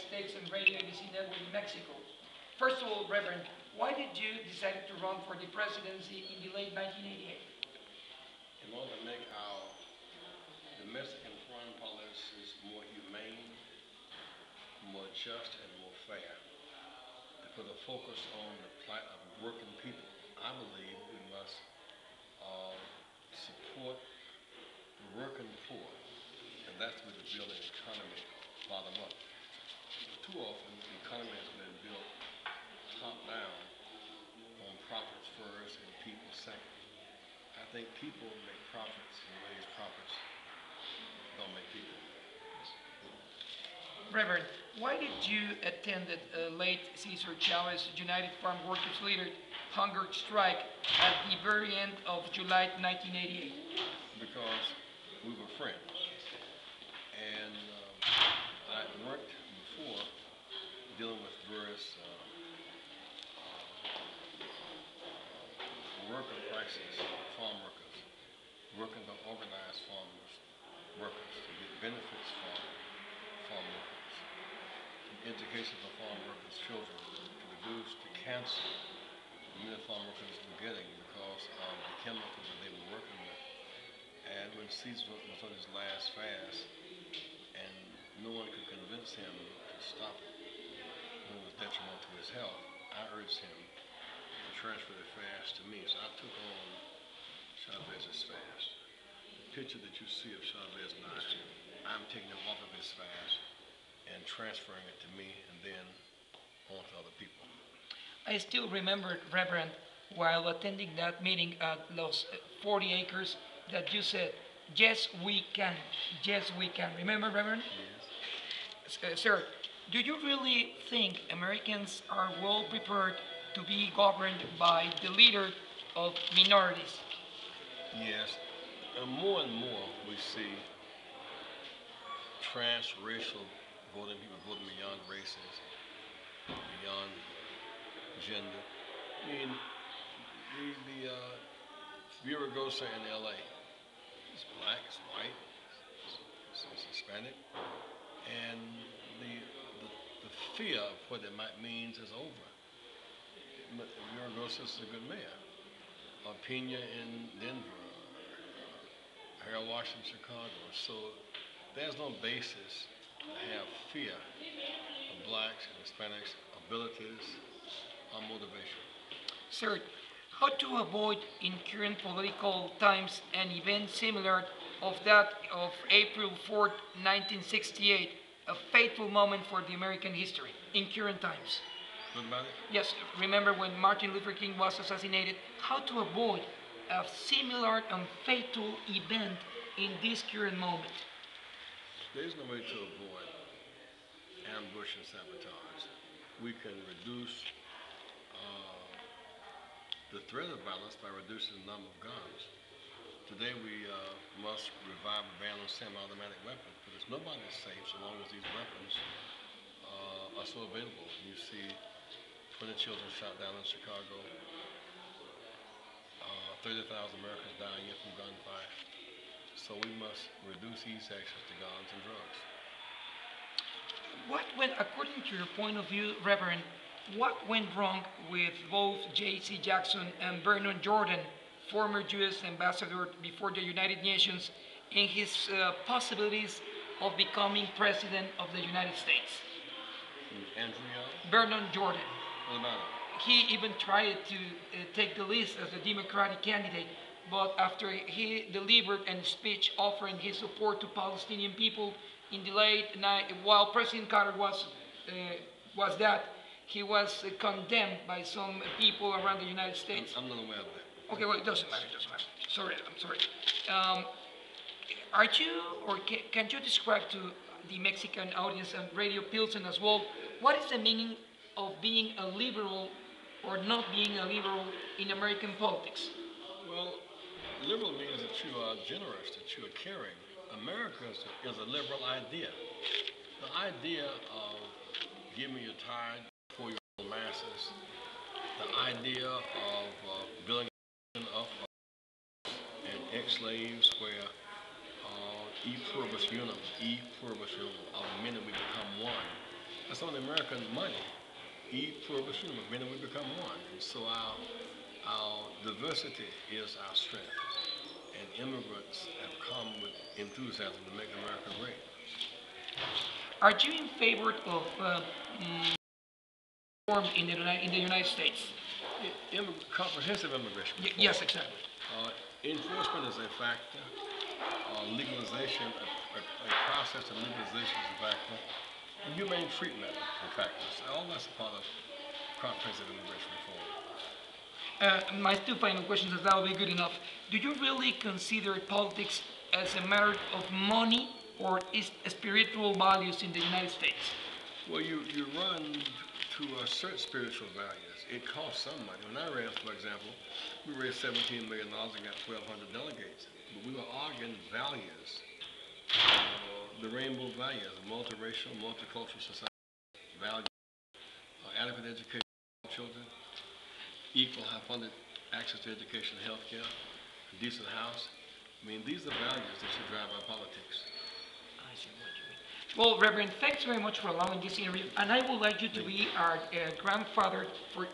United States and Radio ABC Network in Mexico. First of all, Reverend, why did you decide to run for the presidency in the late 1988? In order to make our domestic and foreign policies more humane, more just, and more fair, to put a focus on the plight of working people, I believe we must support the working poor, and that's with the building economy bottom up. Too often, the economy has been built top down on profits first and people second. I think people make profits and raise profits don't make people. Reverend, why did you attend the late Cesar Chavez United Farm Workers leader hunger strike at the very end of July 1988? Because we were friends, and I worked before dealing with various worker crises, farm workers, working to organize workers to get benefits from farm workers, and education for farm workers' children to reduce the cancer many farm workers were getting because of the chemicals that they were working with. And when Caesar was on his last fast, and no one could convince him to stop it when it was detrimental to his health, I urged him to transfer the fast to me. So I took on Chavez's fast. The picture that you see of Chavez now, I'm taking him off of his fast and transferring it to me and then on to other people. I still remember, Reverend, while attending that meeting at Los 40 Acres, that you said, yes, we can. Yes, we can. Remember, Reverend? Yes. Sir, do you really think Americans are well prepared to be governed by the leader of minorities? Yes. And more we see transracial voting, people voting beyond races, beyond gender. I mean, the Viragosa in LA, it's black, it's white, it's Hispanic, and the fear of what it might mean is over. Viragosa is a good mayor. Pena in Denver, Harold Washington, Chicago. So there's no basis to have fear of blacks and Hispanics' abilities or motivation. Sir, how to avoid in current political times an event similar of that of April 4th, 1968, a fateful moment for the American history in current times? What about it? Yes, remember when Martin Luther King was assassinated? How to avoid a similar and fatal event in this current moment? There's no way to avoid ambush and sabotage. We can reduce the threat of violence by reducing the number of guns. Today we must revive a ban on semi-automatic weapons because nobody's safe so long as these weapons are so available. You see 20 children shot down in Chicago, 30,000 Americans die a year from gunfire. So we must reduce these access to guns and drugs. What went, according to your point of view, Reverend, what went wrong with both J.C. Jackson and Vernon Jordan, former U.S. ambassador before the United Nations, in his possibilities of becoming president of the United States? Andrea? Vernon Jordan. What about it? He even tried to take the list as a Democratic candidate, but after he delivered a speech offering his support to Palestinian people in the late night, while President Carter was that, he was condemned by some people around the United States. I'm not aware of that. Okay, well, it doesn't matter. Sorry, I'm sorry. Are you, or can you describe to the Mexican audience and Radio Pilsen as well, what is the meaning of being a liberal or not being a liberal in American politics? Well, liberal means that you are generous, that you are caring. America is a liberal idea. The idea of giving your time for your masses, the idea of building up and ex-slaves where e pluribus unum, of the men that we become one. That's focus on the American money. Eat, poor, but many we become one. And so our diversity is our strength. And immigrants have come with enthusiasm to make America great. Are you in favor of reform in the United States? Comprehensive immigration reform. Yes, exactly. Enforcement is a factor. Legalization, a process of legalization is a factor. And humane treatment are factors. All that's a part of comprehensive immigration reform. My two final questions, as that will be good enough. Do you really consider politics as a matter of money or is spiritual values in the United States? Well, you run to assert spiritual values. It costs some money. When I ran, for example, we raised $17 million and got 1,200 delegates. But we were arguing values, the rainbow values, a multiracial, multicultural society, values, adequate education for children, equal, high-funded access to education and health care, a decent house. I mean, these are values that should drive our politics. I see what you mean. Well, Reverend, thanks very much for allowing this interview, and I would like you to be our grandfather for